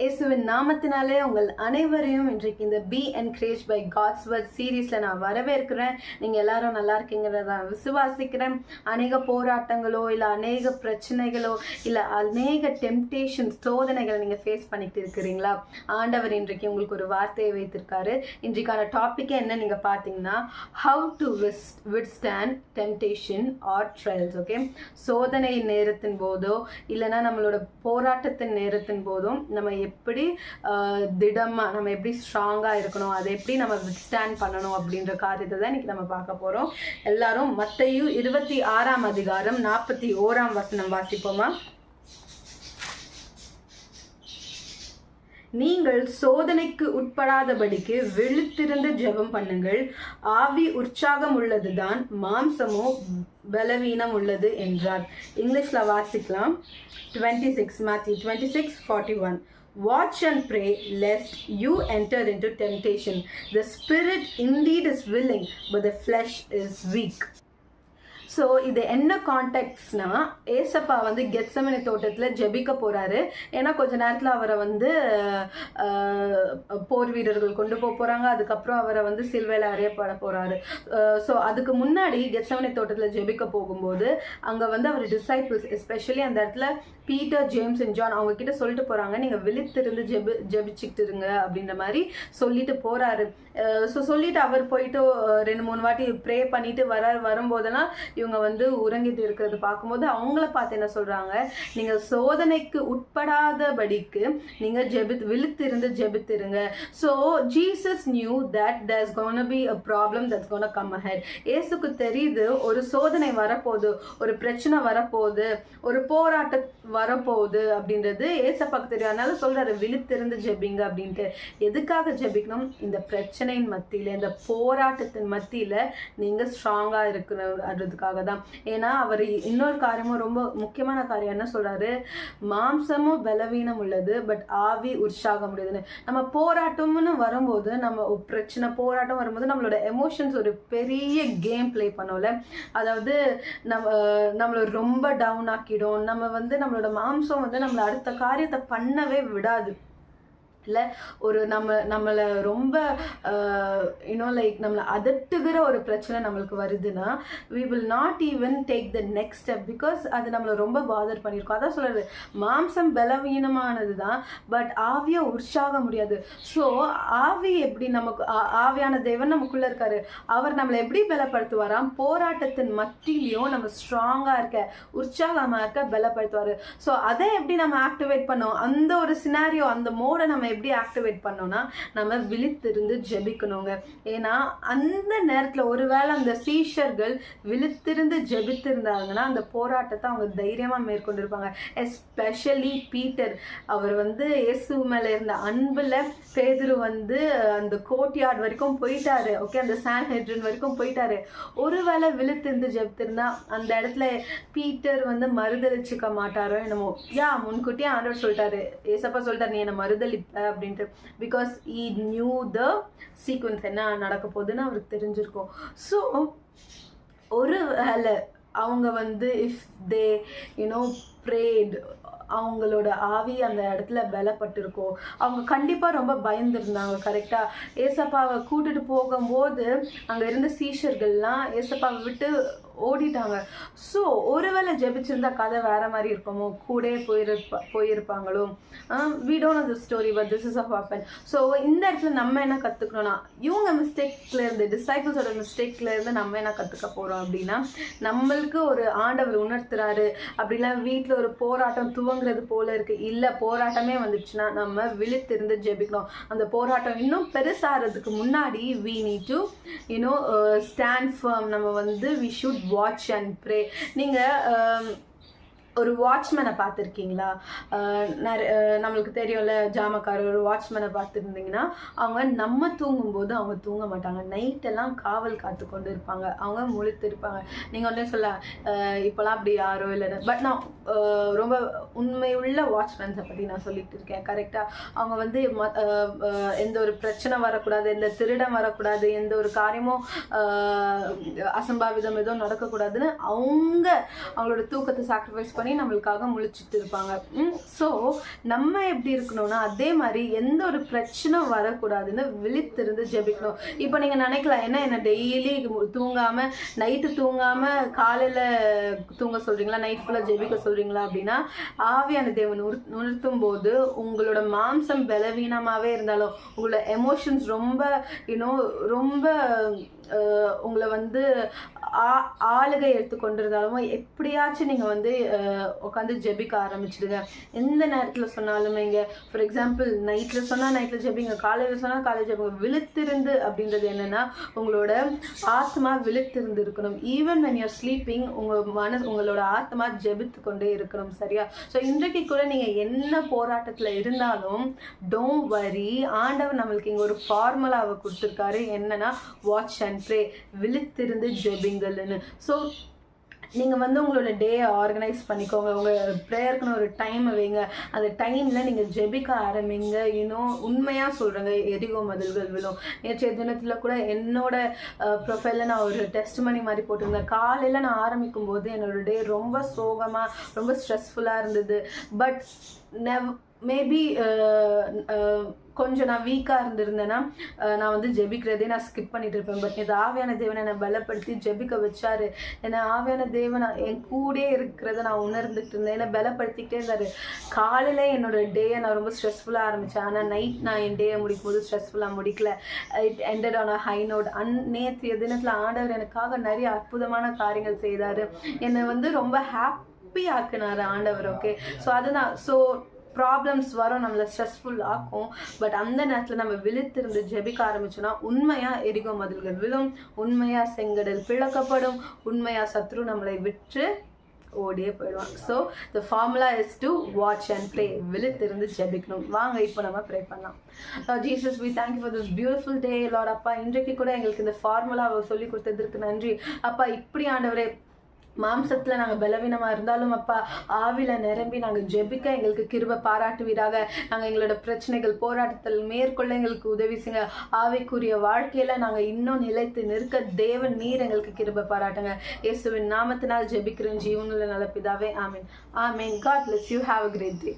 இயேசுவின் நாமத்தினாலே உங்கள் அனைவரையும் இன்றைக்கு இந்த be encourage by God's word சீரீஸில் நான் வரவேற்கிறேன். நீங்கள் எல்லாரும் நல்லா இருக்கீங்கிறத நான் விசுவாசிக்கிறேன். அநேக போராட்டங்களோ இல்லை அநேக பிரச்சனைகளோ இல்லை அநேக டெம்டேஷன் சோதனைகளை நீங்கள் ஃபேஸ் பண்ணிட்டு இருக்கிறீங்களா? ஆண்டவர் இன்றைக்கு உங்களுக்கு ஒரு வார்த்தையை வைத்திருக்காரு. இன்றைக்கான டாப்பிக்கே என்ன நீங்கள் பார்த்தீங்கன்னா, how to withstand temptation or trials. Okay, சோதனை நேரத்தின் போதோ இல்லைன்னா நம்மளோட போராட்டத்தின் நேரத்தின் போதும் நம்ம எப்படி திடமாக நம்ம எப்படி ஸ்ட்ராங்காக இருக்கணும், அதை எப்படி நம்ம வித்ஸ்டாண்ட் பண்ணணும் அப்படின்ற காரியத்தை தான் இன்னைக்கு நம்ம பார்க்க போகிறோம். எல்லாரும் மத்தேயு 26ஆம் அதிகாரம் 41ஆம் வசனம் வாசிப்போமா? நீங்கள் சோதனைக்கு உட்படாதபடிக்கு விழித்திருந்து ஜெபம் பண்ணுங்கள். ஆவி உற்சாகம் உள்ளதுதான், மாம்சமோ பலவீனம் உள்ளது என்றார். இங்கிலீஷ்ல வாசிக்கலாம். 26 Matthew 26:41. Watch and pray lest you enter into temptation. The spirit indeed is willing, but the flesh is weak. So இது என்ன கான்டெக்ட்ஸ்னா, ஏசப்பா வந்து கெத்செமனே தோட்டத்தில் ஜெபிக்க போகிறாரு. ஏன்னா கொஞ்ச நேரத்தில் அவரை வந்து போர் வீரர்கள் கொண்டு போகிறாங்க. அதுக்கப்புறம் அவரை வந்து சிலுவையில் அறையப்பட போகிறாரு. ஸோ அதுக்கு முன்னாடி கெத்செமனே தோட்டத்தில் ஜெபிக்க போகும்போது அங்கே வந்து அவர் டிசைபிள்ஸ், எஸ்பெஷலி அந்த இடத்துல பீட்டர், ஜேம்ஸ் அண்ட் ஜான், அவங்க கிட்ட சொல்லிட்டு போகிறாங்க, நீங்கள் விழித்திருந்து ஜெபிச்சுக்கிட்டு இருங்க அப்படின்ற மாதிரி சொல்லிட்டு போகிறாரு. ஸோ சொல்லிட்டு அவர் போயிட்டு 2-3 வாட்டி ப்ரே பண்ணிட்டு வரும்போதெல்லாம் இவங்க வந்து உறங்கிட்டு இருக்கிறது பார்க்கும்போது அவங்கள பார்த்து என்ன சொல்கிறாங்க, நீங்கள் சோதனைக்கு உட்படாதபடிக்கு நீங்கள் விழித்திருந்து ஜெபித்திருங்க. So Jesus knew that there's gonna be a problem that's gonna come ahead. ஏசுக்கு தெரியுது ஒரு சோதனை வரப்போகுது, ஒரு பிரச்சனை வரப்போகுது, ஒரு போராட்டம் வரப்போகுது அப்படின்றது ஏசப்பாக்கு தெரியும். அதனால சொல்றாரு விழித்திருந்து ஜெபிங்க அப்படின்ட்டு. எதுக்காக ஜெபிக்கணும்? இந்த பிரச்சனையின் மத்தியில, இந்த போராட்டத்தின் மத்தியில நீங்க ஸ்ட்ராங்கா இருக்கிறதுக்காக தான். ஏன்னா அவர் இன்னொரு காரியமும் ரொம்ப முக்கியமான காரியம் என்ன சொல்றாரு, மாம்சமும் பலவீனம் உள்ளது பட் ஆவி உற்சாகம் உள்ளதுன்னு. நம்ம போராட்டம்னு வரும்போது, நம்ம பிரச்சனை போராட்டம் வரும்போது நம்மளோட எமோஷன்ஸ் ஒரு பெரிய கேம் பிளே பண்ணோம்ல. அதாவது நம்மள ரொம்ப டவுன் ஆக்கிடும். நம்ம வந்து நம்மளோட மாம்சம் வந்து நம்மளை அடுத்த காரியத்தை பண்ணவே விடாது. இல்லை ஒரு நம்மளை ரொம்ப லைக் நம்மளை அதட்டுகிற ஒரு பிரச்சனை நம்மளுக்கு வருதுன்னா, we will not even take the next step because அது நம்மளை ரொம்ப பாதர் பண்ணியிருக்கோம். அதான் சொல்கிறது, மாம்சம் பலவீனமானது தான் பட் ஆவியை உற்சாக முடியாது. ஸோ ஆவி எப்படி நமக்கு, ஆவியான தேவன் நமக்குள்ளே இருக்காரு. அவர் நம்மளை எப்படி பலப்படுத்துவாராம்? போராட்டத்தின் மத்தியிலையும் நம்ம ஸ்ட்ராங்காக இருக்க, உற்சாகமாக இருக்க பலப்படுத்துவார். ஸோ அதை எப்படி நம்ம ஆக்டிவேட் பண்ணோம்? அந்த ஒரு சினாரியோ, அந்த மோடை நம்ம எப்படி ஆக்டிவேட் பண்ணோம்னா, நம்ம விழித்திருந்து ஜெபிக்கணுங்க. ஏன்னா அந்த நேரத்தில் ஒருவேளை அந்த சீஷர்கள் விழித்திருந்து ஜெபித்திருந்தாங்கன்னா அந்த போராட்டத்தை அவங்க தைரியமா மேற்கொண்டிருப்பாங்க. எஸ்பெஷலி பீட்டர், அவர் வந்து இயேசு மேல இருந்த அன்புல பேதுரு வந்து அந்த கோர்ட்யார்ட் வரைக்கும் போயிட்டாரு. ஓகே, அந்த சான்ஹெட்ரின் வரைக்கும் போயிட்டாரு. ஒருவேளை விழித்திருந்து ஜெபித்திருந்தா அந்த இடத்துல பீட்டர் வந்து மறுதளிச்சுக்க மாட்டாரோ என்னமோ. முன்கூட்டியே ஆண்டவர் சொல்லிட்டாரு, ஏசப்பா சொல்லிட்டாரு, நீ என்ன மறுதளிப்ப அப்படின்ட்டு. Because he knew the sequence, என்ன நடக்க போகுதுன்னு அவருக்கு தெரிஞ்சிருக்கும். ஸோ ஒரு வேளை அவங்க வந்து இஃப் தே prayed, அவங்களோட ஆவி அந்த இடத்துல பலப்பட்டிருக்கோம். அவங்க கண்டிப்பாக ரொம்ப பயந்துருந்தாங்க. கரெக்டாக ஏசப்பாவை கூட்டிட்டு போகும்போது அங்கே இருந்த சீஷர்கள்லாம் ஏசப்பாவை விட்டு ஓடிட்டாங்க. ஸோ ஒருவேளை ஜெபிச்சிருந்தா கதை வேற மாதிரி இருக்குமோ, கூட போயிருப்பாங்களோ. we don't know the story but this is a happen. So இந்த இடத்துல நம்ம என்ன கற்றுக்கணும்னா, இவங்க மிஸ்டேக்ல இருந்து, டிசைபிள்ஸோட மிஸ்டேக்ல இருந்து நம்ம என்ன கற்றுக்க போகிறோம் அப்படின்னா, நம்மளுக்கு ஒரு ஆண்டவர் உணர்த்துறாரு அப்படிலாம் வீட்டில் ஒரு போராட்டம் துவங்குறது போல இருக்கு, இல்லை போராட்டமே வந்துச்சுன்னா நம்ம விழித்திருந்து ஜெபிக்கணும். அந்த போராட்டம் இன்னும் பெருசாகிறதுக்கு முன்னாடி we need to stand firm. நம்ம வந்து we should watch and pray. நீங்கள் ஒரு வாட்ச்மேனை பார்த்துருக்கீங்களா? நம்மளுக்கு தெரியும்ல, ஜாமக்காரர் ஒரு வாட்ச்மேனை பார்த்துருந்தீங்கன்னா அவங்க நம்ம தூங்கும்போது அவங்க தூங்க மாட்டாங்க. நைட்டெல்லாம் காவல் காத்து கொண்டு இருப்பாங்க, அவங்க முழித்திருப்பாங்க. நீங்கள் ஒன்றே சொல்ல இப்போலாம் அப்படி யாரோ இல்லை. பட் நான் ரொம்ப உண்மையுள்ள வாட்ச்மேன்ஸை பற்றி நான் சொல்லிட்டு இருக்கேன். கரெக்டாக அவங்க வந்து எந்த ஒரு பிரச்சனை வரக்கூடாது, எந்த திருடம் வரக்கூடாது, எந்த ஒரு காரியமும் அசம்பாவிதம் எதுவும் நடக்கக்கூடாதுன்னு அவங்களோட தூக்கத்தை சாக்ரிஃபைஸ் பண்ணி பண்ணி நம்மளுக்காக முழிச்சிட்டு இருப்பாங்க. ஸோ நம்ம எப்படி இருக்கணும்னா அதே மாதிரி எந்த ஒரு பிரச்சனை வரக்கூடாதுன்னு விழித்திருந்து ஜெபிக்கணும். இப்போ நீங்கள் நினைக்கலாம், என்ன டெய்லி தூங்காமல் நைட்டு தூங்காமல் காலையில் தூங்க சொல்கிறீங்களா, நைட் ஃபுல்லாக ஜெபிக்க சொல்கிறீங்களா அப்படின்னா, ஆவியான தேவன் உணர்த்தும் போது உங்களோட மாம்சம் பலவீனமாகவே இருந்தாலும், உங்களோட எமோஷன்ஸ் ரொம்ப ரொம்ப உங்களை வந்து ஆளுகை எடுத்துக்கொண்டு இருந்தாலும் எப்படியாச்சும் நீங்கள் வந்து உட்காந்து ஜெபிக்க ஆரம்பிச்சிடுங்க. எந்த நேரத்தில் சொன்னாலுமே, இங்கே ஃபார் எக்ஸாம்பிள் நைட்டில் சொன்னால் நைட்டில் ஜெபிங்க, காலையில் சொன்னால் காலையில் ஜெபிங்க. விழித்திருந்து அப்படின்றது என்னென்னா, உங்களோட ஆத்மா விழித்திருந்து இருக்கணும். ஈவன் when you're ஸ்லீப்பிங் உங்களோட ஆத்மா ஜெபித்து கொண்டே இருக்கணும். சரியா? ஸோ இன்றைக்கு கூட நீங்கள் என்ன போராட்டத்தில் இருந்தாலும் டோன்ட் வரி. ஆண்டவர் நம்மளுக்கு இங்கே ஒரு ஃபார்முலாவை கொடுத்துருக்காரு. என்னன்னா, வாட்ச் அண்ட் ப்ரே, விழித்திருந்து ஜெபிங்கள்னு. ஸோ நீங்கள் வந்து உங்களோட டேயை ஆர்கனைஸ் பண்ணிக்கோங்க. உங்கள் ப்ரேயருக்குன்னு ஒரு டைமை வைங்க. அந்த டைமில் நீங்கள் ஜெபிக்க ஆரம்பிங்க. உண்மையாக சொல்கிறேங்க, எரிகோ மதில்கள் விழும். நேற்றைய தினத்தில் கூட என்னோட ப்ரொஃபைலில் நான் ஒரு டெஸ்ட்மனி மாதிரி போட்டிருந்தேன். காலையில் நான் ஆரம்பிக்கும் போது என்னோட டே ரொம்ப சோகமாக ரொம்ப ஸ்ட்ரெஸ்ஃபுல்லாக இருந்தது. பட் மேபி கொஞ்சம் நான் வீக்காக இருந்திருந்தேன்னா நான் வந்து ஜெபிக்கிறதே நான் ஸ்கிப் பண்ணிட்டு இருப்பேன். பட் இது ஆவியான தேவனை என்னை பலப்படுத்தி ஜெபிக்க வச்சாரு. ஏன்னா ஆவியான தேவன் என் கூடயே இருக்கிறத நான் உணர்ந்துட்டு இருந்தேன். என்னை பலப்படுத்திக்கிட்டே இருந்தார். காலையில் என்னோட டேயை நான் ரொம்ப ஸ்ட்ரெஸ்ஃபுல்லாக ஆரம்பித்தேன். ஆனால் நைட் நான் என் டேயை முடிக்கும் போது ஸ்ட்ரெஸ்ஃபுல்லாக முடிக்கல. It ended on a high note. நேற்றைய தினத்தில் ஆண்டவர் எனக்காக நிறைய அற்புதமான காரியங்கள் செய்தார். என்னை வந்து ரொம்ப ஹாப்பி ஆக்குனார் ஆண்டவர். ஓகே, ஸோ அதுதான். ஸோ ப்ராப்ளம்ஸ் வரும், நம்மளை ஸ்ட்ரெஸ்ஃபுல் ஆக்கும். பட் அந்த நேரத்தில் நம்ம விழித்திருந்து ஜெபிக்க ஆரம்பிச்சோன்னா உண்மையாக எரிகோ மதில்கள் விழும், உண்மையாக செங்கடல் பிளக்கப்படும், உண்மையாக சத்ரு நம்மளை விற்று ஓடியே போயிடுவான். So the formula is to watch and pray. விழித்திருந்து ஜெபிக்கணும். வாங்க இப்போ நம்ம ப்ரே பண்ணலாம். Jesus, we thank you for this beautiful day Lord. அப்பா, இன்றைக்கு கூட எங்களுக்கு இந்த ஃபார்முலாவை சொல்லி கொடுத்ததற்கு நன்றி. அப்பா, இப்படி ஆண்டவரே மாம்சத்தில் நாங்கள் பலவீனமாக இருந்தாலும் அப்பா, ஆவியில் நிரம்பி நாங்கள் ஜெபிக்க எங்களுக்கு கிருபை பாராட்டுவீராக. நாங்கள் எங்களோட பிரச்சனைகள் போராட்டத்தில் மேற்கொள்ள எங்களுக்கு உதவி செய்யுங்க. ஆவிக்குரிய வாழ்க்கையில் நாங்கள் இன்னும் நிலைத்து நிற்க தேவன் நீர் எங்களுக்கு கிருபை பாராட்டுங்க. இயேசுவின் நாமத்தினால் ஜெபிக்கிறேன் ஜீவனுள்ள நல்ல பிதாவே. ஆமீன். ஆமீன். God bless you. Have a great day.